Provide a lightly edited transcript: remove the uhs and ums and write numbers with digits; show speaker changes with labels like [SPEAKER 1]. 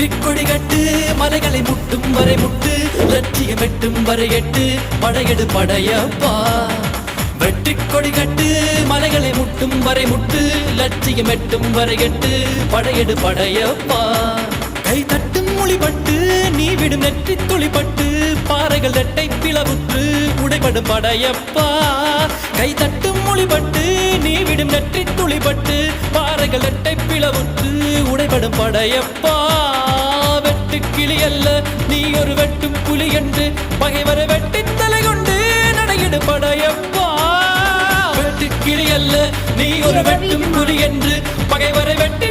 [SPEAKER 1] வெற்றிக்கொடி கட்டு மலைகளை முட்டும் வரை முட்டு லட்சியம் எட்டும் வரை எட்டு படையெடு படையப்பா வெற்றிக்கொடி கட்டு மலைகளை முட்டும் வரை முட்டு லட்சியம் எட்டும் வரை எட்டு படையெடு படையப்பா கை தட்டும் மொழிபட்டு நீ விடும் நெற்றி துளிப்பட்டு பாறைகள் ரெட்டை பிளவுற்று உடைபடும் படையப்பா கை தட்டும் மொழிபட்டு நீ விடும் நெற்றி துளிப்பட்டு பாறைகள் ரெட்டை பிளவுற்று உடைபடும் படையப்பா வெட்டு கிளி அல்ல நீ ஒரு வெட்டும் புலி என்று பகைவரை வெட்டி தலை கொண்டு நடையிடு படையப்பா வெட்டு கிளி அல்ல நீ ஒரு வெட்டும் புலி என்று பகைவரை வெட்டி